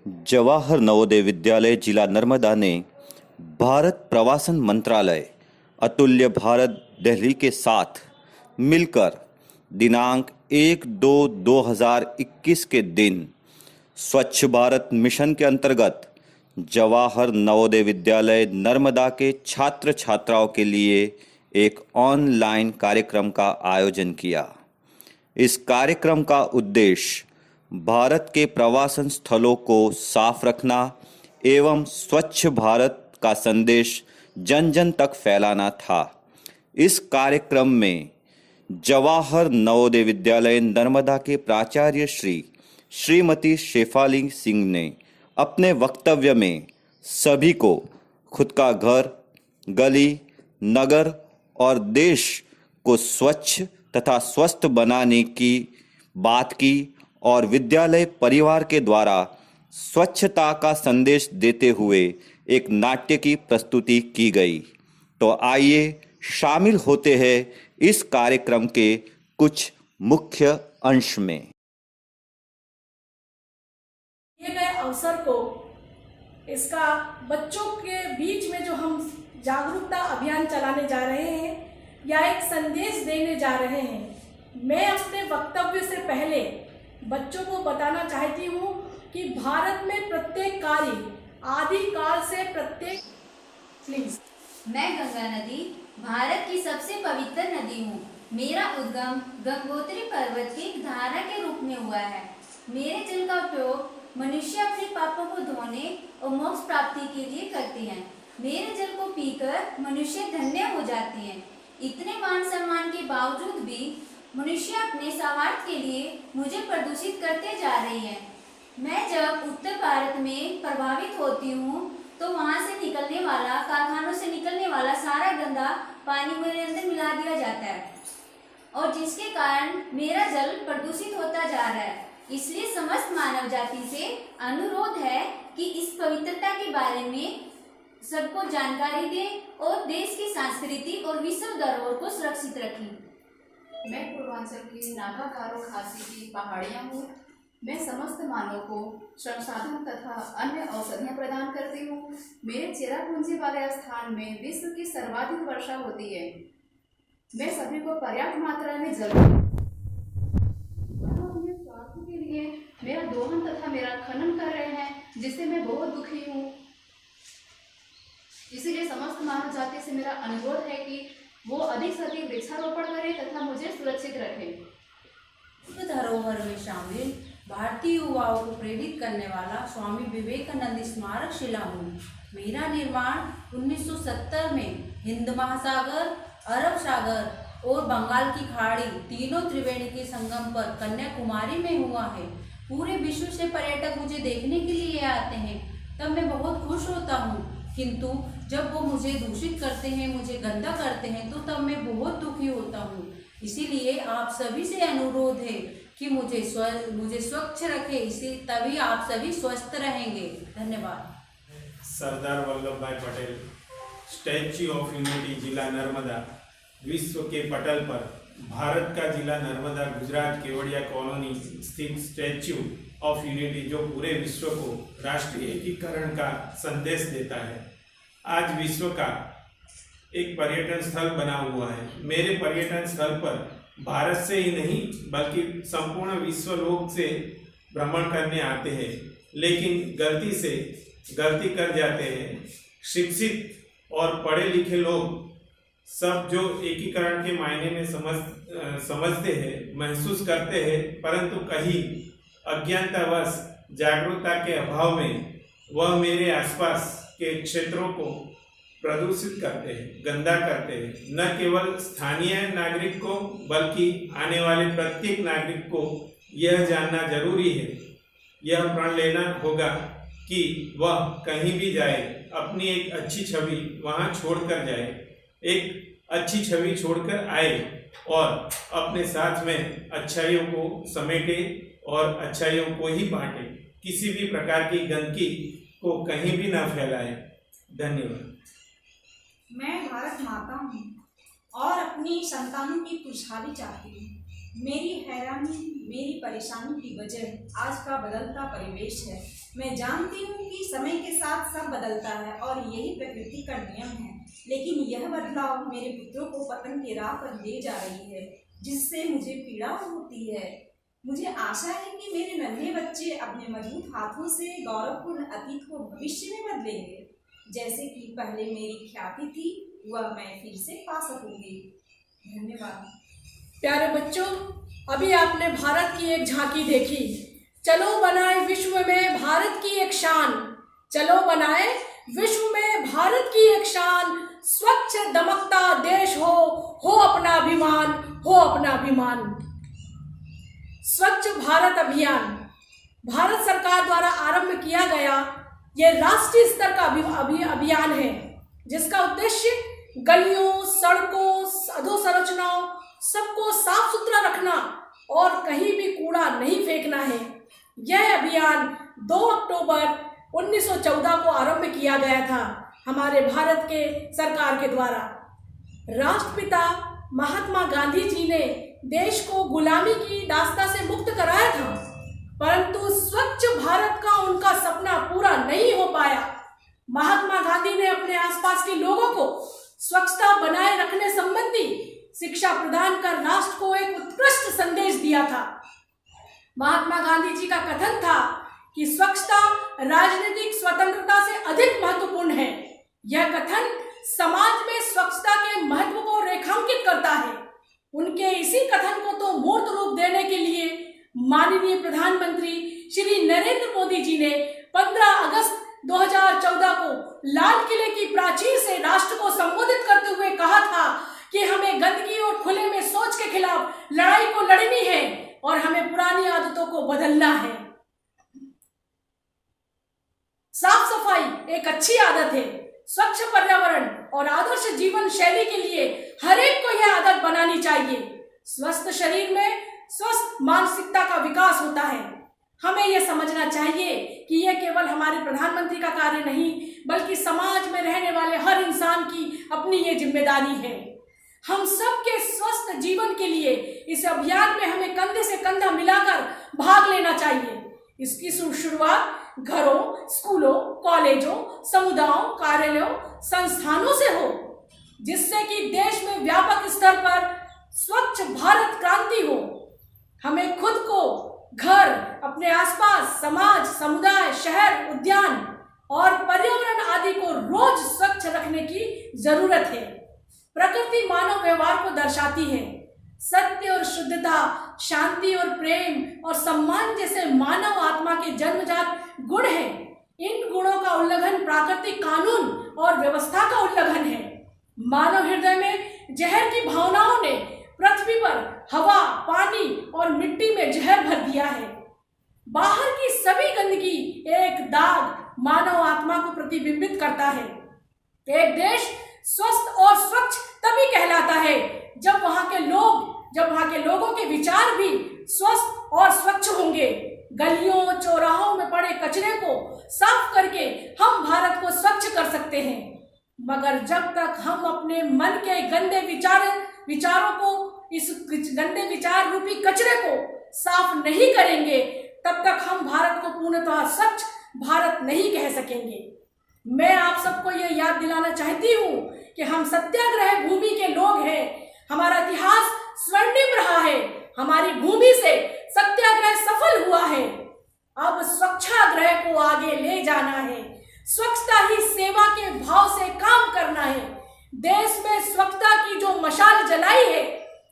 जवाहर नवोदय विद्यालय जिला नर्मदा ने भारत प्रवासन मंत्रालय अतुल्य भारत दिल्ली के साथ मिलकर दिनांक 1-2-2021 के दिन स्वच्छ भारत मिशन के अंतर्गत जवाहर नवोदय विद्यालय नर्मदा के छात्र छात्राओं के लिए एक ऑनलाइन कार्यक्रम का आयोजन किया। इस कार्यक्रम का उद्देश्य भारत के प्रवासन स्थलों को साफ रखना एवं स्वच्छ भारत का संदेश जन जन तक फैलाना था। इस कार्यक्रम में जवाहर नवोदय विद्यालय नर्मदा के प्राचार्य श्रीमती शेफाली सिंह ने अपने वक्तव्य में सभी को खुद का घर, गली, नगर और देश को स्वच्छ तथा स्वस्थ बनाने की बात की और विद्यालय परिवार के द्वारा स्वच्छता का संदेश देते हुए एक नाट्य की प्रस्तुति की गई। तो आइए शामिल होते हैं इस कार्यक्रम के कुछ मुख्य अंश में। दिए गए अवसर को इसका बच्चों के बीच में जो हम जागरूकता अभियान चलाने जा रहे हैं या एक संदेश देने जा रहे हैं, मैं अपने वक्तव्य से पहले बच्चों को बताना चाहती हूँ कि भारत में प्रत्येक कार्य आदिकाल से प्रत्येक मैं गंगा नदी भारत की सबसे पवित्र नदी हूँ। मेरा उद्गम गंगोत्री पर्वत की एक धारा के रूप में हुआ है। मेरे जल का उपयोग मनुष्य अपने पापों को धोने और मोक्ष प्राप्ति के लिए करते हैं। मेरे जल को पीकर मनुष्य धन्य हो जाते हैं। इतने मान सम्मान के बावजूद भी मनुष्य अपने स्वार्थ के लिए मुझे प्रदूषित करते जा रही है। मैं जब उत्तर भारत में प्रभावित होती हूँ तो वहाँ से निकलने वाला, कारखानों से निकलने वाला सारा गंदा पानी मेरे अंदर मिला दिया जाता है और जिसके कारण मेरा जल प्रदूषित होता जा रहा है। इसलिए समस्त मानव जाति से अनुरोध है कि इस पवित्रता के बारे में सबको जानकारी दें और देश की संस्कृति और विश्व धरोहर को सुरक्षित रखें। मैं पूर्वांचल की नागा गारो खासी की पहाड़ियाँ हूँ। मैं समस्त मानव को संसाधन तथा अन्य औषधियाँ प्रदान करती हूँ। मेरे चेरापूंजी वाले स्थान में विश्व की सर्वाधिक वर्षा होती है। मैं सभी को पर्याप्त मात्रा में जल अपने स्वार्थ के लिए मेरा दोहन तथा मेरा खनन कर रहे हैं, जिससे मैं बहुत दुखी हूँ। इसीलिए समस्त मानव जाति से मेरा अनुरोध है कि वो अधिक से अधिक वृक्षारोपण करें तथा मुझे सुरक्षित रखें। विश्व धरोहर में शामिल भारतीय युवाओं को प्रेरित करने वाला स्वामी विवेकानंद स्मारक शिला हूँ। मेरा निर्माण 1970 में हिंद महासागर, अरब सागर और बंगाल की खाड़ी तीनों त्रिवेणी के संगम पर कन्याकुमारी में हुआ है। पूरे विश्व से पर्यटक मुझे देखने के लिए आते हैं, तब मैं बहुत खुश होता हूँ। किंतु जब वो मुझे दूषित करते हैं, मुझे गंदा करते हैं, तो तब मैं बहुत दुखी होता हूँ। इसीलिए आप सभी से अनुरोध है कि मुझे स्वच्छ रखें, इसी तभी आप सभी स्वस्थ रहेंगे। धन्यवाद। सरदार वल्लभ भाई पटेल स्टैच्यू ऑफ यूनिटी जिला नर्मदा विश्व के पटल पर भारत का जिला नर्मदा गुजरात केवड़िया कॉलोनी स्थित स्टैच्यू ऑफ यूनिटी जो पूरे विश्व को राष्ट्रीय एकीकरण का संदेश देता है, आज विश्व का एक पर्यटन स्थल बना हुआ है। मेरे पर्यटन स्थल पर भारत से ही नहीं बल्कि संपूर्ण विश्व लोग से भ्रमण करने आते हैं, लेकिन गलती कर जाते हैं। शिक्षित और पढ़े लिखे लोग सब जो एकीकरण के मायने में समझते हैं, महसूस करते हैं, परंतु कहीं अज्ञानतावश जागरूकता के अभाव में वह मेरे आसपास के क्षेत्रों को प्रदूषित करते हैं, गंदा करते हैं। न केवल स्थानीय नागरिक को बल्कि आने वाले प्रत्येक नागरिक को यह जानना जरूरी है, यह प्रण लेना होगा कि वह कहीं भी जाए अपनी एक अच्छी छवि वहाँ छोड़कर जाए, एक अच्छी छवि छोड़कर आए और अपने साथ में अच्छाइयों को समेटे और अच्छाइयों को ही बांटे। किसी भी प्रकार की गंदगी को कहीं भी ना फैलाए। धन्यवाद। मैं भारत माता हूँ और अपनी संतानों की खुशहाली चाहती हूँ। मेरी हैरानी, मेरी परेशानी की वजह आज का बदलता परिवेश है। मैं जानती हूँ कि समय के साथ सब बदलता है और यही प्रकृति का नियम है, लेकिन यह बदलाव मेरे पुत्रों को पतन की राह पर ले जा रही है, जिससे मुझे पीड़ा होती है। मुझे आशा है कि मेरे नन्हे बच्चे अपने मजबूत हाथों से गौरवपूर्ण अतीत को भविष्य में बदलेंगे। जैसे कि पहले मेरी ख्याति थी, वह मैं फिर से पा सकूंगी। धन्यवाद। प्यारे बच्चों, अभी आपने भारत की एक झांकी देखी। चलो बनाए विश्व में भारत की एक शान, चलो बनाए विश्व में भारत की एक शान। स्वच्छ दमकता देश हो अपना अभिमान, हो अपना अभिमान। स्वच्छ भारत अभियान भारत सरकार द्वारा आरंभ किया गया ये राष्ट्रीय स्तर का अभियान है, जिसका उद्देश्य गलियों, सड़कों, अधोसंरचनाओं सबको साफ सुथरा रखना और कहीं भी कूड़ा नहीं फेंकना है। यह अभियान 2 अक्टूबर 1914 को आरंभ किया गया था हमारे भारत के सरकार के द्वारा। राष्ट्रपिता महात्मा गांधी जी ने देश को गुलामी की दास्ता से मुक्त कराया था, परंतु स्वच्छ भारत का उनका सपना पूरा नहीं हो पाया। महात्मा गांधी ने अपने आसपास के लोगों को स्वच्छता बनाए रखने संबंधी शिक्षा प्रदान कर राष्ट्र को एक उत्कृष्ट संदेश दिया था। महात्मा गांधी जी का कथन था कि स्वच्छता राजनीतिक स्वतंत्रता से अधिक महत्वपूर्ण है। यह कथन समाज में स्वच्छता के महत्व को रेखांकित करता है। उनके इसी कथन को तो मूर्त रूप देने के लिए माननीय प्रधानमंत्री श्री नरेंद्र मोदी जी ने 15 अगस्त 2014 को लाल किले की प्राचीर से राष्ट्र को संबोधित करते हुए कहा था कि हमें गंदगी और खुले में शौच के खिलाफ लड़ाई को लड़नी है और हमें पुरानी आदतों को बदलना है। साफ सफाई एक अच्छी आदत है। स्वच्छ पर्यावरण और आदर्श जीवन शैली के लिए हर एक को यह आदत बनानी चाहिए। स्वस्थ शरीर में स्वस्थ मानसिकता का विकास होता है। हमें यह समझना चाहिए कि यह केवल हमारे प्रधानमंत्री का कार्य नहीं, बल्कि समाज में रहने वाले हर इंसान की अपनी ये जिम्मेदारी है। हम सबके स्वस्थ जीवन के लिए इस अभियान में हमें कंधे से कंधा मिलाकर भाग लेना चाहिए। इसकी शुरुआत घरों, स्कूलों, कॉलेजों, समुदायों, कार्यालयों, संस्थानों से हो, जिससे कि देश में व्यापक स्तर पर स्वच्छ भारत क्रांति हो। हमें खुद को, घर, अपने आसपास, समाज, समुदाय, शहर, उद्यान और पर्यावरण आदि को रोज स्वच्छ रखने की जरूरत है। प्रकृति मानव व्यवहार को दर्शाती है। सत्य और शुद्धता, शांति और प्रेम और सम्मान जैसे मानव आत्मा के जन्मजात गुण हैं। इन गुणों का उल्लंघन प्राकृतिक कानून और व्यवस्था का उल्लंघन है। मानव हृदय में जहर की भावनाओं ने पृथ्वी पर हवा, पानी और मिट्टी में जहर भर दिया है। बाहर की सभी गंदगी एक दाग मानव आत्मा को प्रतिबिंबित करता है। एक देश स्वस्थ और स्वच्छ तभी कहलाता है जब वहां के लोगों के विचार भी स्वस्थ और स्वच्छ होंगे। गलियों, चौराहों में पड़े कचरे को साफ करके हम भारत को स्वच्छ कर सकते हैं, मगर जब तक हम अपने मन के गंदे विचारों को, इस गंदे विचार रूपी कचरे को साफ नहीं करेंगे, तब तक हम भारत को पूर्णतः स्वच्छ भारत नहीं कह सकेंगे। मैं आप सबको यह याद दिलाना चाहती हूँ कि हम सत्याग्रह भूमि के लोग हैं। हमारा इतिहास स्वर्णिम रहा है। हमारी भूमि से सत्याग्रह सफल हुआ है। अब स्वच्छाग्रह को आगे ले जाना है। स्वच्छता ही सेवा के भाव से काम करना है। देश में स्वच्छता की जो मशाल जलाई है,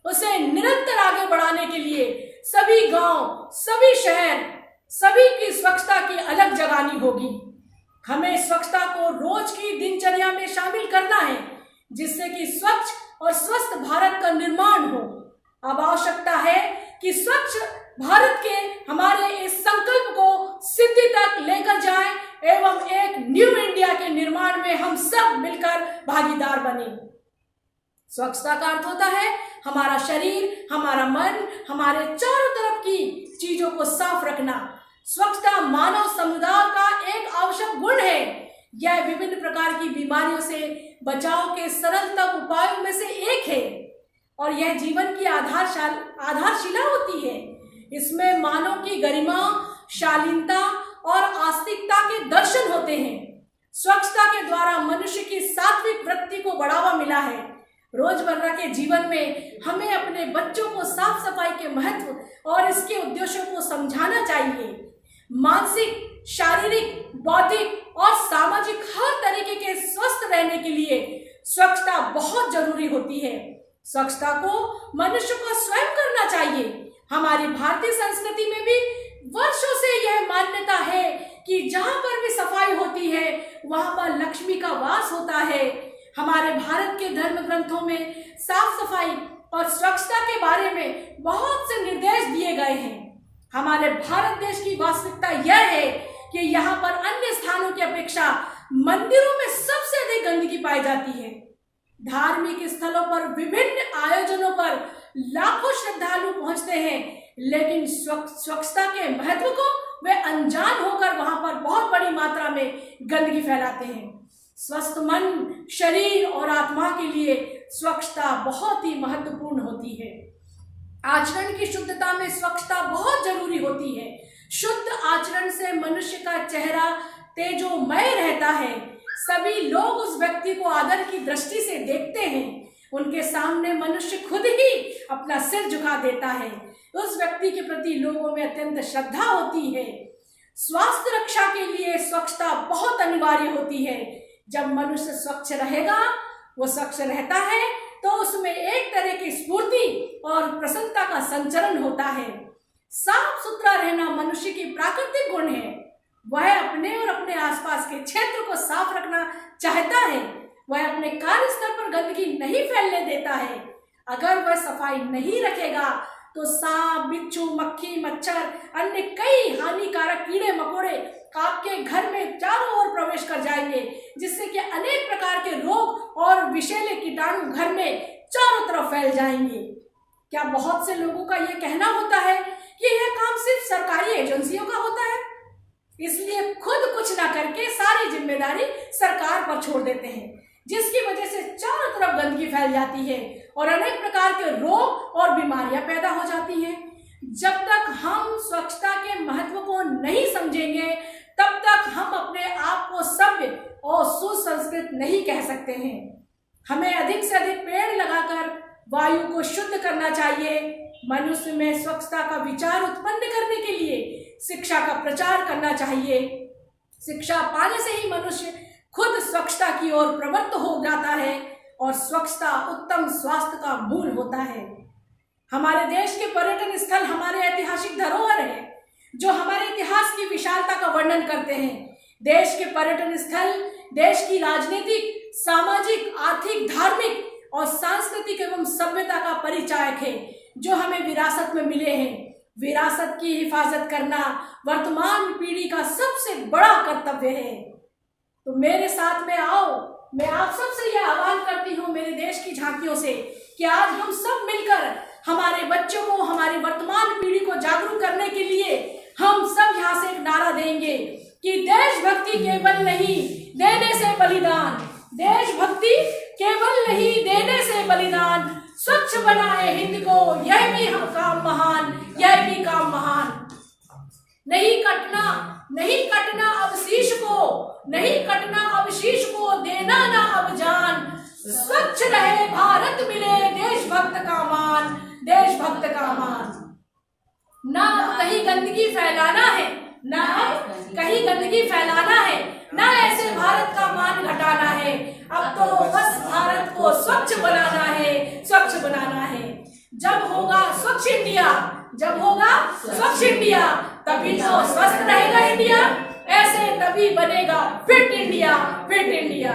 उसे निरंतर आगे बढ़ाने के लिए सभी गांव, सभी शहर, सभी की स्वच्छता की अलग जगानी होगी। हमें स्वच्छता को रोज की दिनचर्या में शामिल करना है, जिससे कि स्वच्छ और स्वस्थ भारत का निर्माण हो। अब आवश्यकता है कि स्वच्छ भारत के हमारे इस संकल्प को सिद्धि तक लेकर जाएं एवं एक न्यू इंडिया के निर्माण में हम सब मिलकर भागीदार बने। स्वच्छता का अर्थ होता है हमारा शरीर, हमारा मन, हमारे चारों तरफ की चीजों को साफ रखना। स्वच्छता मानव समुदाय का एक आवश्यक गुण है। यह विभिन्न प्रकार की बीमारियों से बचाव के सरलतम उपायों में से एक है। और यह जीवन की आधारशिला होती है। इसमें मानव की गरिमा, शालीनता और आस्तिकता के दर्शन होते हैं। स्वच्छता के द्वारा मनुष्य की सात्विक वृत्ति को बढ़ावा मिला है। रोजमर्रा के जीवन में हमें अपने बच्चों को साफ सफाई के महत्व और इसके उद्देश्यों को समझाना चाहिए। मानसिक, शारीरिक, बौद्धिक और सामाजिक हर तरीके के स्वस्थ रहने के लिए स्वच्छता बहुत जरूरी होती है। स्वच्छता को मनुष्य को स्वयं करना चाहिए। हमारी भारतीय संस्कृति में भी वर्षों से यह मान्यता है कि जहां पर भी सफाई होती है वहां पर लक्ष्मी का वास होता है। हमारे भारत के धर्म ग्रंथों में साफ सफाई और स्वच्छता के बारे में बहुत से निर्देश दिए गए हैं। हमारे भारत देश की वास्तविकता यह है कि यहाँ पर अन्य स्थानों की अपेक्षा मंदिरों में सबसे अधिक गंदगी पाई जाती है। धार्मिक स्थलों पर विभिन्न आयोजनों पर लाखों श्रद्धालु पहुंचते हैं, लेकिन स्वच्छता के महत्व को वे अनजान होकर वहां पर बहुत बड़ी मात्रा में गंदगी फैलाते हैं। स्वस्थ मन, शरीर और आत्मा के लिए स्वच्छता बहुत ही महत्वपूर्ण होती है। आचरण की शुद्धता में स्वच्छता बहुत जरूरी होती है। शुद्ध आचरण से मनुष्य का चेहरा तेजोमय रहता है। सभी लोग उस व्यक्ति को आदर की दृष्टि से देखते हैं। उनके सामने मनुष्य खुद ही अपना सिर झुका देता है। उस व्यक्ति के प्रति लोगों में अत्यंत श्रद्धा होती है। स्वास्थ्य रक्षा के लिए स्वच्छता बहुत अनिवार्य होती है। जब मनुष्य स्वच्छ रहेगा, वो स्वच्छ रहता है, तो उसमें एक तरह की स्फूर्ति और प्रसन्नता का संचरण होता है। साफ सुथरा रहना मनुष्य की प्राकृतिक गुण है। वह अपने और अपने आसपास के क्षेत्र को साफ रखना चाहता है। वह अपने कार्यस्थल पर गंदगी नहीं फैलने देता है। अगर वह सफाई नहीं रखेगा तो सांप, बिच्छू, मक्खी, मच्छर, अन्य कई हानिकारक कीड़े मकोड़े आपके घर में चारों ओर प्रवेश कर जाएंगे, जिससे कि अनेक प्रकार के रोग और विषैले कीटाणु घर में चारों तरफ फैल जाएंगे। क्या बहुत से लोगों का यह कहना होता है कि यह काम सिर्फ सरकारी एजेंसियों का होता है, इसलिए खुद कुछ ना करके सारी जिम्मेदारी सरकार पर छोड़ देते हैं, जिसकी वजह से चारों तरफ गंदगी फैल जाती है और अनेक प्रकार के रोग और बीमारियां पैदा हो जाती हैं। जब तक हम स्वच्छता के महत्व को नहीं समझेंगे, तब तक हम अपने आप को सभ्य और सुसंस्कृत नहीं कह सकते हैं। हमें अधिक से अधिक पेड़ लगाकर वायु को शुद्ध करना चाहिए। मनुष्य में स्वच्छता का विचार उत्पन्न करने के लिए शिक्षा का प्रचार करना चाहिए। शिक्षा पाने से ही मनुष्य खुद स्वच्छता की ओर प्रवृत्त हो जाता है और स्वच्छता उत्तम स्वास्थ्य का मूल होता है। हमारे देश के पर्यटन स्थल हमारे ऐतिहासिक धरोहर है, जो हमारे इतिहास की विशालता का वर्णन करते हैं। देश के पर्यटन स्थल देश की राजनीतिक, सामाजिक, आर्थिक, धार्मिक और सांस्कृतिक एवं सभ्यता का परिचायक है, जो हमें विरासत में मिले हैं। विरासत की हिफाजत करना वर्तमान पीढ़ी का सबसे बड़ा कर्तव्य है। तो मेरे साथ में आओ, मैं आप सबसे यह आह्वान करती हूँ मेरे देश की झांकियों से कि आज हम सब मिलकर हमारे बच्चों को, हमारी वर्तमान पीढ़ी को जागरूक करने के लिए हम सब यहाँ से एक नारा देंगे कि देशभक्ति केवल नहीं देने से बलिदान, देशभक्ति केवल नहीं देने से बलिदान, स्वच्छ बनाए हिंद को यह भी हम काम महान, यह भी काम महान। नहीं कटना अब शीश को, नहीं कटना अब शीश को, देना ना अब जान, स्वच्छ रहे भारत मिले देशभक्त का मान, देशभक्त का मान। ना कहीं गंदगी फैलाना है, ना कहीं गंदगी फैलाना है, ना ऐसे भारत का मान घटाना है। अब तो बस भारत को स्वच्छ बनाना है, स्वच्छ बनाना है। जब होगा स्वच्छ इंडिया, जब होगा स्वच्छ इंडिया, तभी तो स्वस्थ रहेगा इंडिया, ऐसे तभी बनेगा फिट इंडिया, फिट इंडिया।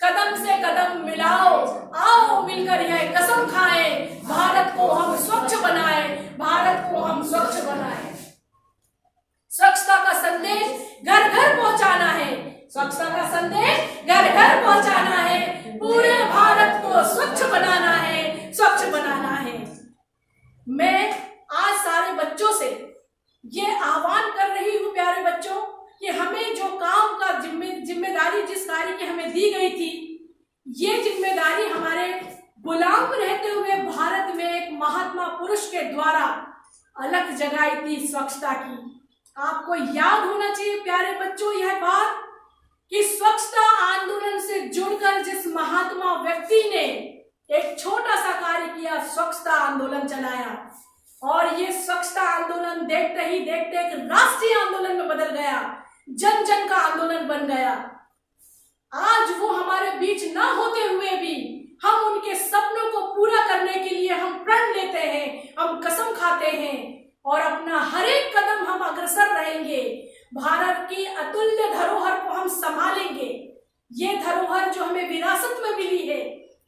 कदम से कदम मिलाओ, आओ मिलकर यह कसम खाएं, भारत को हम स्वच्छ बनाएं, भारत को हम स्वच्छ बनाएं। स्वच्छता का संदेश घर घर पहुंचाना है, स्वच्छता का संदेश घर घर पहुंचाना है, पूरे भारत को स्वच्छ बनाना है, स्वच्छ बनाना है। मैं आज सारे बच्चों से ये आह्वान कर रही हूँ, प्यारे बच्चों, कि हमें जो काम का जिम्मेदारी जिस कार्य की हमें दी गई थी, ये जिम्मेदारी हमारे गुलाम रहते हुए भारत में एक महात्मा पुरुष के द्वारा अलग जगाई थी स्वच्छता की। आपको याद होना चाहिए प्यारे बच्चों यह बात कि स्वच्छता आंदोलन से जुड़कर जिस महात्मा व्यक्ति ने एक छोटा सा कार्य किया, स्वच्छता आंदोलन चलाया, और ये स्वच्छता आंदोलन देखते ही देखते एक राष्ट्रीय आंदोलन में बदल गया, जन जन का आंदोलन बन गया। आज वो हमारे बीच ना होते हुए भी हम उनके सपनों को पूरा करने के लिए हम प्रण लेते हैं, हम कसम खाते हैं और अपना हर एक कदम हम अग्रसर रहेंगे। भारत की अतुल्य धरोहर को हम संभालेंगे। ये धरोहर जो हमें विरासत में मिली है,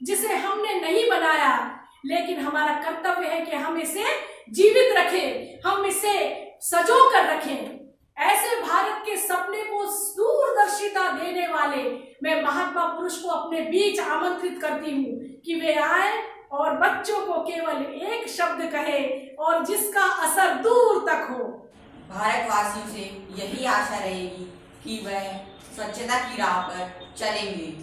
जिसे हमने नहीं बनाया, लेकिन हमारा कर्तव्य है कि हम इसे जीवित रखें, हम इसे सजो कर रखें। ऐसे भारत के सपने को दूरदर्शिता देने वाले मैं महात्मा पुरुष को अपने बीच आमंत्रित करती हूँ कि वे आए और बच्चों को केवल एक शब्द कहे और जिसका असर दूर तक हो। भारतवासियों से यही आशा रहेगी कि वह स्वच्छता की राह पर चलेंगे।